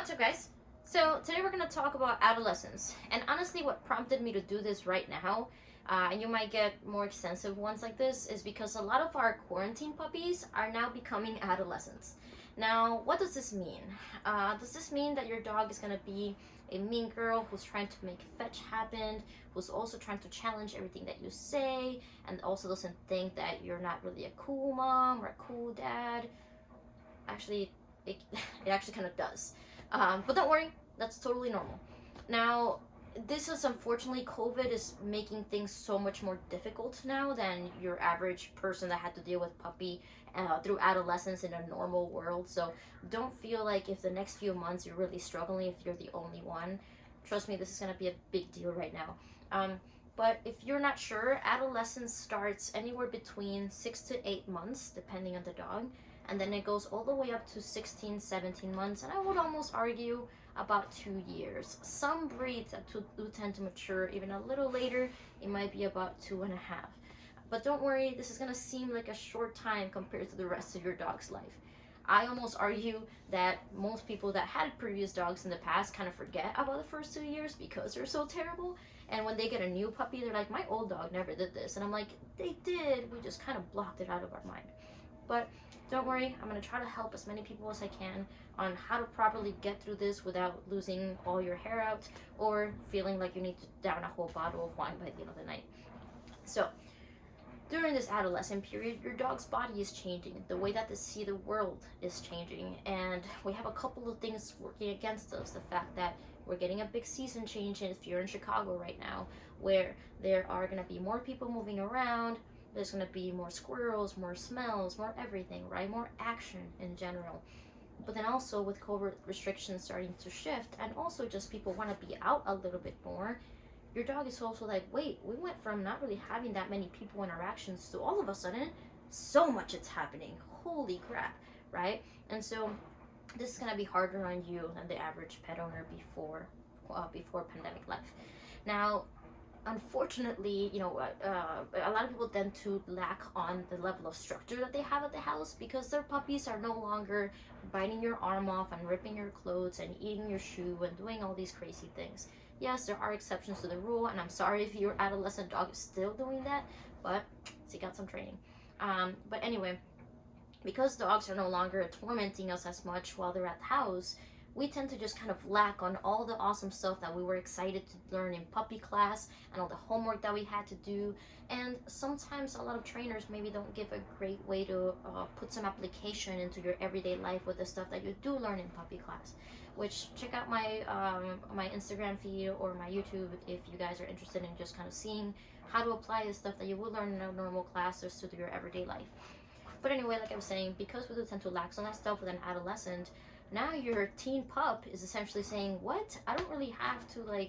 What's up, guys? So today we're going to talk about adolescence, and honestly what prompted me to do this right now, and you might get more extensive ones like this, is because a lot of our quarantine puppies are now becoming adolescents. Now, what does this mean? Does this mean that your dog is going to be a mean girl who's trying to make fetch happen, who's also trying to challenge everything that you say, and also doesn't think that you're not really a cool mom or a cool dad? Actually, it, it actually kind of does. But don't worry, that's totally normal. Now, this is unfortunately, COVID is making things so much more difficult now than your average person that had to deal with puppy through adolescence in a normal world. So don't feel like if the next few months you're really struggling, if you're the only one. Trust me, this is going to be a big deal right now. But if you're not sure, adolescence starts anywhere between 6 to 8 months, depending on the dog, and then it goes all the way up to 16, 17 months, and I would almost argue about 2 years. Some breeds that do tend to mature even a little later. It might be about 2.5. But don't worry, this is gonna seem like a short time compared to the rest of your dog's life. I almost argue that most people that had previous dogs in the past kind of forget about the first 2 years because they're so terrible. And when they get a new puppy, they're like, my old dog never did this. And I'm like, they did. We just kind of blocked it out of our mind. But don't worry, I'm going to try to help as many people as I can on how to properly get through this without losing all your hair out or feeling like you need to down a whole bottle of wine by the end of the night. So, during this adolescent period, your dog's body is changing. The way that they see the world is changing. And we have a couple of things working against us. The fact that we're getting a big season change if you're in Chicago right now, where there are going to be more people moving around. There's going to be more squirrels, more smells, more everything, right? More action in general. But then also with COVID restrictions starting to shift, and also just people want to be out a little bit more, your dog is also like, wait, we went from not really having that many people interactions to all of a sudden, so much it's happening. Holy crap, right? And so this is going to be harder on you than the average pet owner before pandemic life. Now, unfortunately, a lot of people tend to lack on the level of structure that they have at the house because their puppies are no longer biting your arm off and ripping your clothes and eating your shoe and doing all these crazy things. Yes, there are exceptions to the rule, and I'm sorry if your adolescent dog is still doing that, but he got some training. But anyway, because dogs are no longer tormenting us as much while they're at the house, we tend to just kind of lack on all the awesome stuff that we were excited to learn in puppy class and all the homework that we had to do. And sometimes a lot of trainers maybe don't give a great way to put some application into your everyday life with the stuff that you do learn in puppy class. Which, check out my my Instagram feed or my YouTube if you guys are interested in just kind of seeing how to apply the stuff that you would learn in a normal class just to your everyday life. But anyway, like I was saying, because we do tend to lack on that stuff with an adolescent, now your teen pup is essentially saying, what? I don't really have to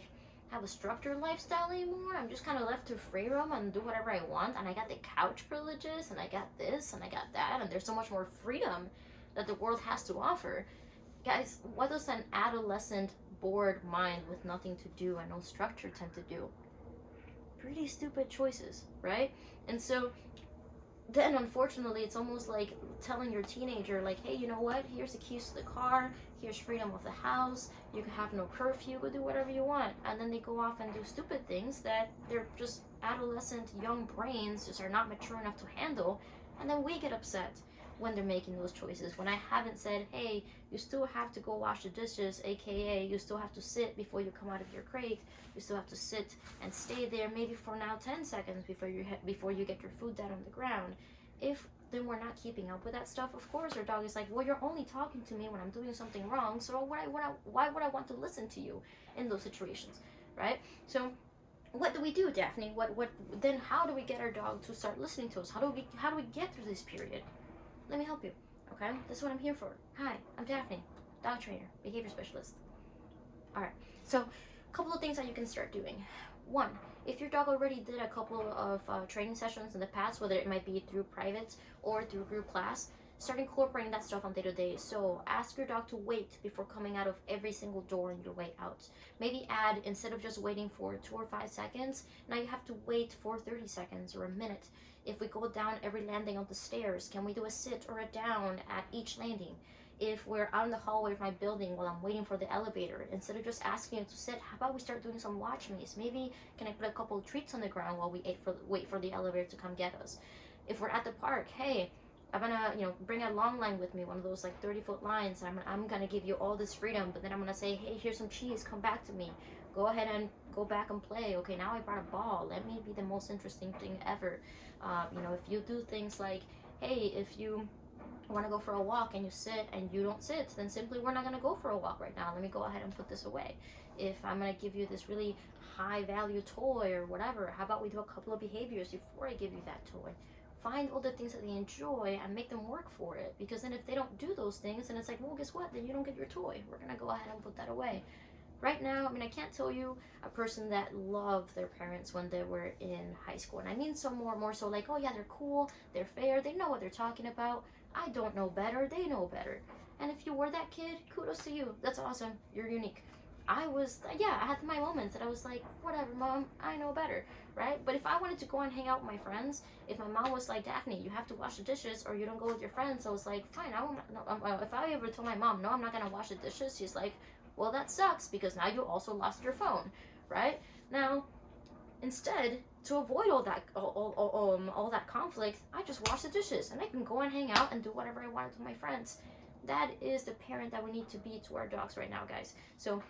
have a structured lifestyle anymore. I'm just kind of left to free roam and do whatever I want. And I got the couch privileges and I got this and I got that. And there's so much more freedom that the world has to offer. Guys, what does an adolescent bored mind with nothing to do and no structure tend to do? Pretty stupid choices, right? And so then unfortunately it's almost like telling your teenager like, hey, you know what, here's the keys to the car, here's freedom of the house, you can have no curfew, go do whatever you want. And then they go off and do stupid things that they're just adolescent young brains just are not mature enough to handle. And then we get upset when they're making those choices, when I haven't said, hey, you still have to go wash the dishes, aka you still have to sit before you come out of your crate, you still have to sit and stay there maybe for now 10 seconds before you get your food down on the ground. If then we're not keeping up with that stuff, of course our dog is like, well, you're only talking to me when I'm doing something wrong, so why would I want to listen to you in those situations, right? So what do we do, Daphne? Then how do we get our dog to start listening to us? How do we get through this period? Let me help you, okay? That's what I'm here for. Hi, I'm Daphne, dog trainer, behavior specialist. All right, so a couple of things that you can start doing. One, if your dog already did a couple of training sessions in the past, whether it might be through private or through group class, start incorporating that stuff on day to day. So ask your dog to wait before coming out of every single door on your way out. Maybe add, instead of just waiting for 2 or 5 seconds, now you have to wait for 30 seconds or a minute. If we go down every landing of the stairs, can we do a sit or a down at each landing? If we're out in the hallway of my building while I'm waiting for the elevator, instead of just asking you to sit, how about we start doing some watch me's? Maybe can I put a couple of treats on the ground while we wait for the elevator to come get us? If we're at the park, hey, I'm gonna, bring a long line with me, one of those like 30-foot lines. I'm gonna give you all this freedom, but then I'm gonna say, hey, here's some cheese, come back to me. Go ahead and go back and play. Okay, now I brought a ball. Let me be the most interesting thing ever. If you do things like, hey, if you want to go for a walk and you sit and you don't sit, then simply we're not going to go for a walk right now. Let me go ahead and put this away. If I'm going to give you this really high value toy or whatever, how about we do a couple of behaviors before I give you that toy? Find all the things that they enjoy and make them work for it. Because then if they don't do those things, then it's like, well, guess what? Then you don't get your toy. We're going to go ahead and put that away. Right now, I can't tell you a person that loved their parents when they were in high school. And I mean so more so like, oh yeah, they're cool, they're fair, they know what they're talking about. I don't know better, they know better. And if you were that kid, kudos to you. That's awesome. You're unique. I had my moments that I was like, whatever, mom, I know better, right? But if I wanted to go and hang out with my friends, if my mom was like, Daphne, you have to wash the dishes or you don't go with your friends, I was like, fine, I won't. No, if I ever told my mom, no, I'm not gonna wash the dishes, she's like, well, that sucks because now you also lost your phone, right? Now, instead, to avoid all that conflict, I just wash the dishes and I can go and hang out and do whatever I want with my friends. That is the parent that we need to be to our dogs right now, guys. So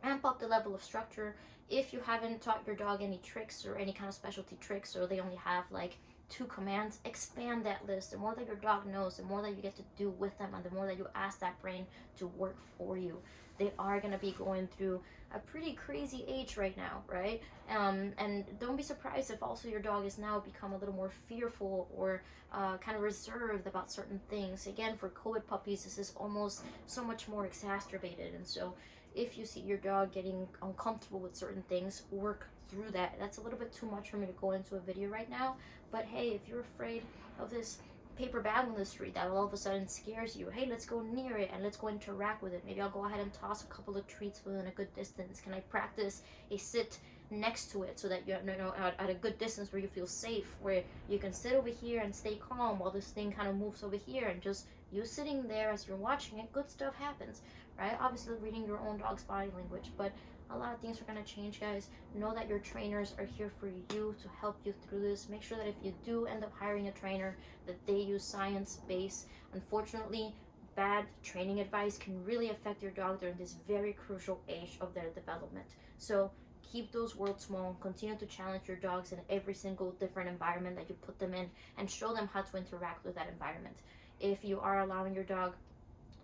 amp up the level of structure. If you haven't taught your dog any tricks or any kind of specialty tricks, or they only have like 2 commands, expand that list. The more that your dog knows, the more that you get to do with them, and the more that you ask that brain to work for you. They are going to be going through a pretty crazy age right now, right? And don't be surprised if also your dog has now become a little more fearful or kind of reserved about certain things. Again, for COVID puppies, this is almost so much more exacerbated. And so if you see your dog getting uncomfortable with certain things, work through that. That's a little bit too much for me to go into a video right now. But hey, if you're afraid of this paper bag on the street that all of a sudden scares you, hey, let's go near it and let's go interact with it. Maybe I'll go ahead and toss a couple of treats within a good distance. Can I practice a sit next to it so that you're at a good distance where you feel safe, where you can sit over here and stay calm while this thing kind of moves over here, and just you sitting there as you're watching it, good stuff happens, right? Obviously reading your own dog's body language, but a lot of things are going to change, guys. Know that your trainers are here for you to help you through this. Make sure that if you do end up hiring a trainer, that they use science-based. Unfortunately, bad training advice can really affect your dog during this very crucial age of their development. So keep those worlds small. Continue to challenge your dogs in every single different environment that you put them in, and show them how to interact with that environment. If you are allowing your dog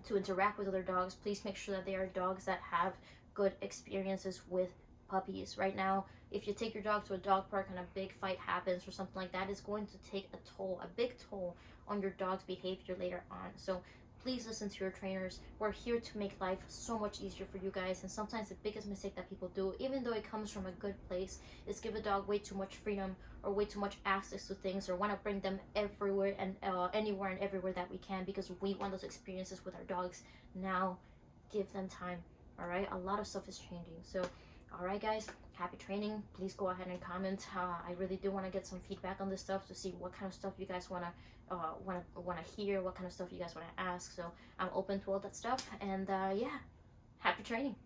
to interact with other dogs, please make sure that they are dogs that have good experiences with puppies. Right now, if you take your dog to a dog park and a big fight happens or something like that, it's going to take a big toll on your dog's behavior later on. So please listen to your trainers. We're here to make life so much easier for you guys. And sometimes the biggest mistake that people do, even though it comes from a good place, is give a dog way too much freedom or way too much access to things, or want to bring them everywhere and anywhere and everywhere that we can because we want those experiences with our dogs. Now, give them time. All right, a lot of stuff is changing. So, all right, guys, happy training. Please go ahead and comment. I really do want to get some feedback on this stuff to see what kind of stuff you guys want to hear, what kind of stuff you guys want to ask. So I'm open to all that stuff. And yeah, happy training.